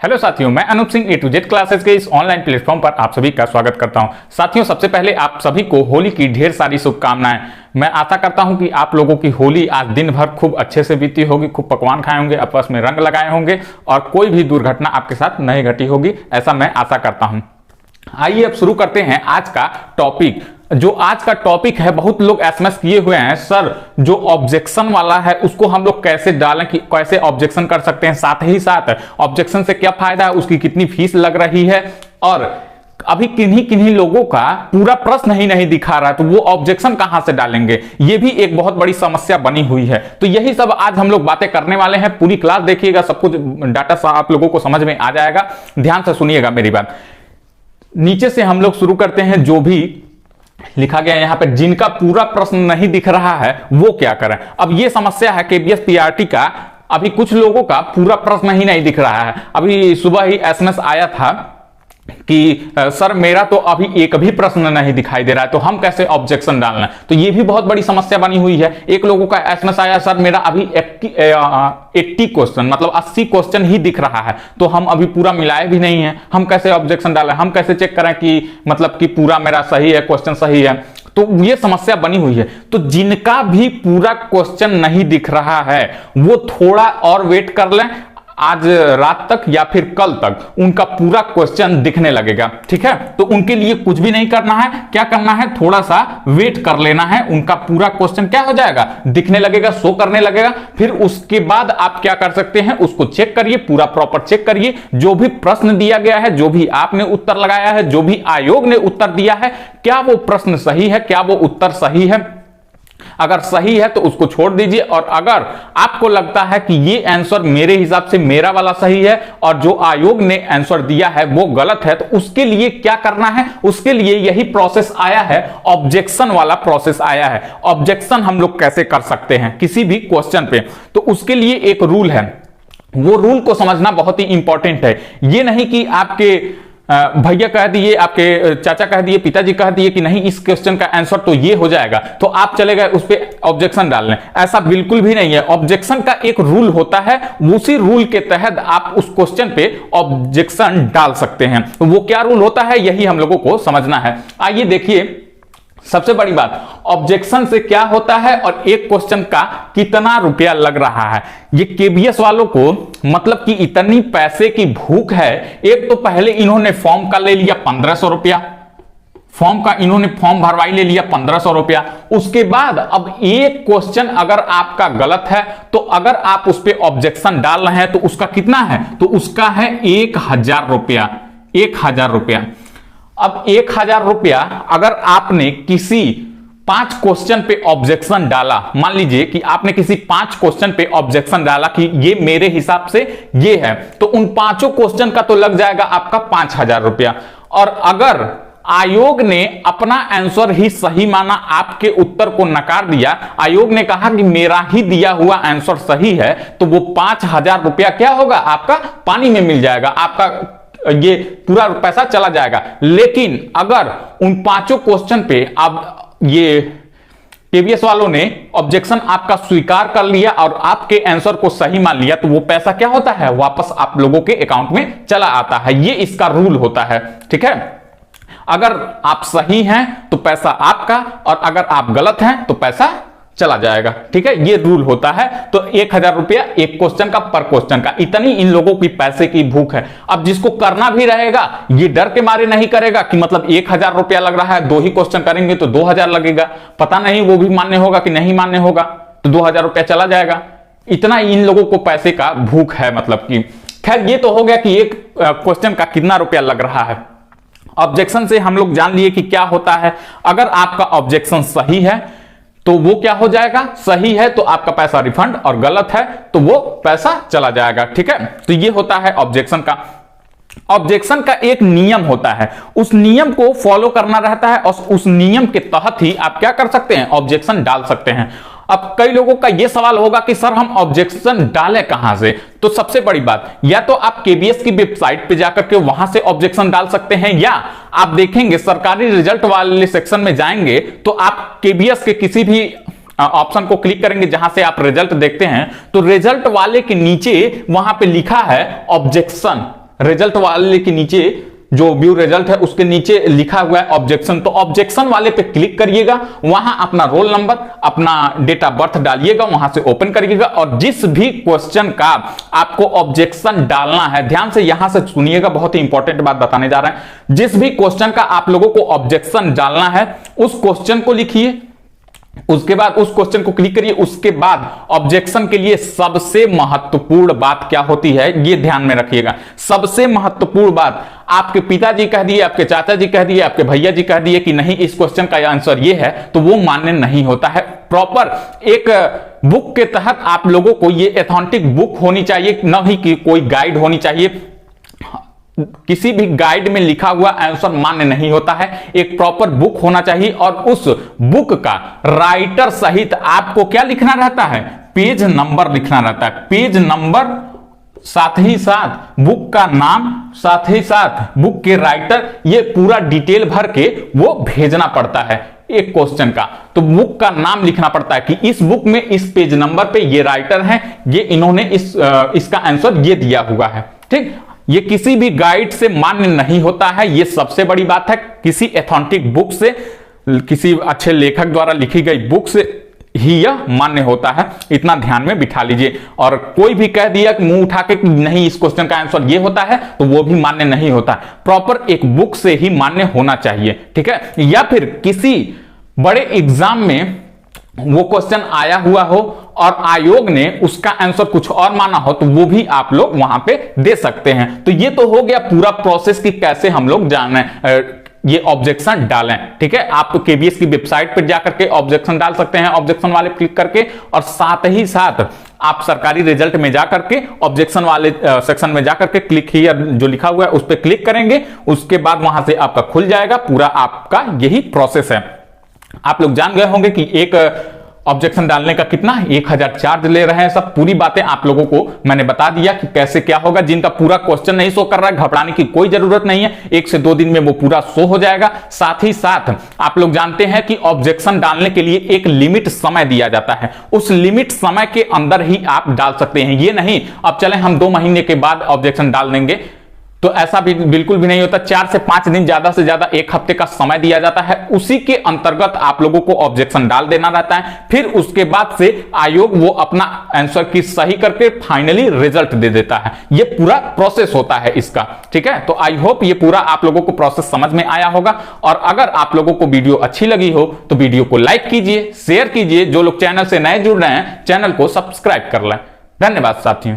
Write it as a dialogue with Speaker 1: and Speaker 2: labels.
Speaker 1: Hello साथियों, मैं Anoop Singh A to Z classes के इस ऑनलाइन प्लेटफॉर्म पर आप सभी का स्वागत करता हूं। साथियों, सबसे पहले आप सभी को होली की ढेर सारी शुभकामनाएं। मैं आशा करता हूं कि आप लोगों की होली आज दिन भर खूब अच्छे से बीती होगी, खूब पकवान खाए होंगे, आपस में रंग लगाए होंगे और कोई भी दुर्घटना आपके साथ नहीं घटी होगी, ऐसा मैं आशा करता हूं। आइए अब शुरू करते हैं आज का टॉपिक। जो आज का टॉपिक है, बहुत लोग एसएमएस किए हुए हैं, सर जो ऑब्जेक्शन वाला है उसको हम लोग कैसे डालें, कि कैसे ऑब्जेक्शन कर सकते हैं, साथ ही साथ ऑब्जेक्शन से क्या फायदा है, उसकी कितनी फीस लग रही है, और अभी किन्हीं किन्हीं लोगों का पूरा प्रश्न ही नहीं दिखा रहा है तो वो ऑब्जेक्शन कहां से डालेंगे, ये भी एक बहुत बड़ी समस्या बनी हुई है। तो यही सब आज हम लोग बातें करने वाले हैं। पूरी क्लास देखिएगा, सब कुछ डाटा आप लोगों को समझ में आ जाएगा। ध्यान से सुनिएगा मेरी बात। नीचे से हम लोग शुरू करते हैं। जो भी लिखा गया यहां पर, जिनका पूरा प्रश्न नहीं दिख रहा है वो क्या करें। अब ये समस्या है केबीएस पीआरटी का, अभी कुछ लोगों का पूरा प्रश्न ही नहीं दिख रहा है। अभी सुबह ही एसएमएस आया था कि सर मेरा तो अभी एक भी प्रश्न नहीं दिखाई दे रहा है, तो हम कैसे ऑब्जेक्शन डालना। तो ये भी बहुत बड़ी समस्या बनी हुई है। एक लोगों का एसएमएस आया, सर मेरा अभी 80 क्वेश्चन मतलब 80 क्वेश्चन ही दिख रहा है, तो हम अभी पूरा मिलाए भी नहीं है, हम कैसे ऑब्जेक्शन डालें, हम कैसे चेक करें कि मतलब कि पूरा मेरा सही है, क्वेश्चन सही है। तो ये समस्या बनी हुई है। तो जिनका भी पूरा क्वेश्चन नहीं दिख रहा है वो थोड़ा और वेट कर लें, आज रात तक या फिर कल तक उनका पूरा क्वेश्चन दिखने लगेगा। ठीक है, तो उनके लिए कुछ भी नहीं करना है, क्या करना है, थोड़ा सा वेट कर लेना है, उनका पूरा क्वेश्चन क्या हो जाएगा, दिखने लगेगा, शो करने लगेगा। फिर उसके बाद आप क्या कर सकते हैं, उसको चेक करिए, पूरा प्रॉपर चेक करिए। जो भी प्रश्न दिया गया है, जो भी आपने उत्तर लगाया है, जो भी आयोग ने उत्तर दिया है, क्या वो प्रश्न सही है, क्या वो उत्तर सही है। अगर सही है तो उसको छोड़ दीजिए, और अगर आपको लगता है कि ये आंसर मेरे हिसाब से मेरा वाला सही है और जो आयोग ने आंसर दिया है वो गलत है, तो उसके लिए क्या करना है, उसके लिए यही प्रोसेस आया है, ऑब्जेक्शन वाला प्रोसेस आया है। ऑब्जेक्शन हम लोग कैसे कर सकते हैं किसी भी क्वेश्चन पे, तो उसके लिए एक रूल है, वो रूल को समझना बहुत ही इंपॉर्टेंट है। ये नहीं कि आपके भैया कह दिए, आपके चाचा कह दिए, पिताजी कह दिए कि नहीं इस क्वेश्चन का आंसर तो ये हो जाएगा, तो आप चले गए उस पर ऑब्जेक्शन डालने, ऐसा बिल्कुल भी नहीं है। ऑब्जेक्शन का एक रूल होता है, उसी रूल के तहत आप उस क्वेश्चन पे ऑब्जेक्शन डाल सकते हैं। तो वो क्या रूल होता है, यही हम लोगों को समझना है। आइए देखिए, सबसे बड़ी बात, ऑब्जेक्शन से क्या होता है और एक क्वेश्चन का कितना रुपया लग रहा है। ये केबीएस वालों को मतलब कि इतनी पैसे की भूख है। एक तो पहले इन्होंने फॉर्म का ले लिया 1500 रुपया, फॉर्म का इन्होंने फॉर्म भरवाई ले लिया 1500 रुपया। उसके बाद अब एक क्वेश्चन अगर आपका गलत है तो अगर आप उस पर ऑब्जेक्शन डाल रहे हैं तो उसका कितना है, तो उसका है 1000 रुपया। 1000 रुपया। अब 1000 रुपया अगर आपने किसी 5 क्वेश्चन पे ऑब्जेक्शन डाला, मान लीजिए कि आपने किसी 5 क्वेश्चन पे ऑब्जेक्शन डाला कि ये मेरे हिसाब से ये है, तो उन 5 क्वेश्चन का तो लग जाएगा आपका 5000 रुपया। और अगर आयोग ने अपना आंसर ही सही माना, आपके उत्तर को नकार दिया, आयोग ने कहा कि मेरा ही दिया हुआ आंसर सही है, तो वो 5000 रुपया क्या होगा, आपका पानी में मिल जाएगा, आपका ये पूरा पैसा चला जाएगा। लेकिन अगर उन 5 क्वेश्चन पे अब ये केबीएस वालों ने ऑब्जेक्शन आपका स्वीकार कर लिया और आपके आंसर को सही मान लिया, तो वो पैसा क्या होता है, वापस आप लोगों के अकाउंट में चला आता है। ये इसका रूल होता है। ठीक है, अगर आप सही हैं तो पैसा आपका, और अगर आप गलत हैं तो पैसा चला जाएगा। ठीक है, ये रूल होता है। तो 1000 रुपया एक क्वेश्चन का, पर क्वेश्चन का, इतनी इन लोगों की पैसे की भूख है। अब जिसको करना भी रहेगा ये डर के मारे नहीं करेगा कि मतलब 1000 रुपया लग रहा है, 2 ही क्वेश्चन करेंगे तो 2000 लगेगा, पता नहीं वो भी मान्य होगा कि नहीं मान्य होगा, तो 2000 रुपया चला जाएगा। इतना इन लोगों को पैसे का भूख है, मतलब कि खैर ये तो हो गया कि एक क्वेश्चन का कितना रुपया लग रहा है। ऑब्जेक्शन से हम लोग जान लिए कि क्या होता है। अगर आपका ऑब्जेक्शन सही है तो वो क्या हो जाएगा, सही है तो आपका पैसा रिफंड, और गलत है तो वो पैसा चला जाएगा। ठीक है, तो ये होता है ऑब्जेक्शन का। ऑब्जेक्शन का एक नियम होता है, उस नियम को फॉलो करना रहता है और उस नियम के तहत ही आप क्या कर सकते हैं, ऑब्जेक्शन डाल सकते हैं। अब कई लोगों का यह सवाल होगा कि सर हम ऑब्जेक्शन डालें कहां से। तो सबसे बड़ी बात, या तो आप केबीएस की वेबसाइट पे जाकर के वहां से ऑब्जेक्शन डाल सकते हैं, या आप देखेंगे सरकारी रिजल्ट वाले सेक्शन में जाएंगे तो आप केबीएस के किसी भी ऑप्शन को क्लिक करेंगे जहां से आप रिजल्ट देखते हैं, तो रिजल्ट वाले के नीचे वहां पे लिखा है ऑब्जेक्शन, रिजल्ट वाले के नीचे जो व्यू रिजल्ट है उसके नीचे लिखा हुआ है ऑब्जेक्शन, तो ऑब्जेक्शन वाले पे क्लिक करिएगा, वहां अपना रोल नंबर, अपना डेट ऑफ बर्थ डालिएगा, वहां से ओपन करिएगा और जिस भी क्वेश्चन का आपको ऑब्जेक्शन डालना है, ध्यान से यहां से सुनिएगा, बहुत ही इंपॉर्टेंट बात बताने जा रहे हैं। जिस भी क्वेश्चन का आप लोगों को ऑब्जेक्शन डालना है उस क्वेश्चन को लिखिए, उसके बाद उस क्वेश्चन को क्लिक करिए, उसके बाद ऑब्जेक्शन के लिए सबसे महत्वपूर्ण बात क्या होती है ये ध्यान में रखिएगा। सबसे महत्वपूर्ण बात, आपके पिताजी कह दिए, आपके चाचा जी कह दिए, आपके भैया जी कह दिए कि नहीं इस क्वेश्चन का आंसर ये है, तो वो मान्य नहीं होता है। प्रॉपर एक बुक के तहत आप लोगों को ये ऑथेंटिक बुक होनी चाहिए, न ही कि कोई गाइड होनी चाहिए। किसी भी गाइड में लिखा हुआ आंसर मान्य नहीं होता है, एक प्रॉपर बुक होना चाहिए और उस बुक का राइटर सहित आपको क्या लिखना रहता है, पेज नंबर लिखना रहता है। पेज नंबर, साथ ही साथ बुक का नाम, साथ ही साथ बुक के राइटर, ये पूरा डिटेल भर के वो भेजना पड़ता है एक क्वेश्चन का। तो बुक का नाम लिखना पड़ता है कि इस बुक में इस पेज नंबर पे ये राइटर हैं, ये इन्होंने इसका आंसर ये दिया हुआ है। ठीक, ये किसी भी गाइड से मान्य नहीं होता है, ये सबसे बड़ी बात है। किसी ऑथेंटिक बुक से, किसी अच्छे लेखक द्वारा लिखी गई बुक से ही यह मान्य होता है, इतना ध्यान में बिठा लीजिए। और कोई भी कह दिया कि मुंह उठा के नहीं इस क्वेश्चन का आंसर ये होता है, तो वो भी मान्य नहीं होता। प्रॉपर एक बुक से ही मान्य होना चाहिए, ठीक है। या फिर किसी बड़े एग्जाम में वो क्वेश्चन आया हुआ हो और आयोग ने उसका आंसर कुछ और माना हो, तो वो भी आप लोग वहां पे दे सकते हैं। तो ये तो हो गया पूरा प्रोसेस कि कैसे हम लोग जाने ये ऑब्जेक्शन डालें, ठीक है। आप केबीएस की वेबसाइट पर जाकर के ऑब्जेक्शन डाल सकते हैं, ऑब्जेक्शन वाले क्लिक करके, और साथ ही साथ आप सरकारी रिजल्ट में जाकर के ऑब्जेक्शन वाले सेक्शन में जाकर के क्लिक हियर जो लिखा हुआ है उस पर क्लिक करेंगे, उसके बाद वहां से आपका खुल जाएगा। पूरा आपका यही प्रोसेस है। आप लोग जान गए होंगे कि एक ऑब्जेक्शन डालने का कितना 1000 चार्ज ले रहे हैं। सब पूरी बातें आप लोगों को मैंने बता दिया कि कैसे क्या होगा। जिनका पूरा क्वेश्चन नहीं शो कर रहा है, घबराने की कोई जरूरत नहीं है, 1 से 2 दिन में वो पूरा शो हो जाएगा। साथ ही साथ आप लोग जानते हैं कि ऑब्जेक्शन डालने के लिए एक लिमिट समय दिया जाता है, उस लिमिट समय के अंदर ही आप डाल सकते हैं। ये नहीं अब चले हम 2 महीने के बाद ऑब्जेक्शन डाल देंगे, तो ऐसा भी बिल्कुल भी नहीं होता। 4 से 5 दिन, ज्यादा से ज्यादा 1 हफ्ते का समय दिया जाता है, उसी के अंतर्गत आप लोगों को ऑब्जेक्शन डाल देना रहता है। फिर उसके बाद से आयोग वो अपना आंसर की सही करके फाइनली रिजल्ट दे देता है। ये पूरा प्रोसेस होता है इसका, ठीक है। तो आई होप ये पूरा आप लोगों को प्रोसेस समझ में आया होगा। और अगर आप लोगों को वीडियो अच्छी लगी हो तो वीडियो को लाइक कीजिए, शेयर कीजिए। जो लोग चैनल से नए जुड़ रहे हैं, चैनल को सब्सक्राइब कर लें। धन्यवाद साथियों।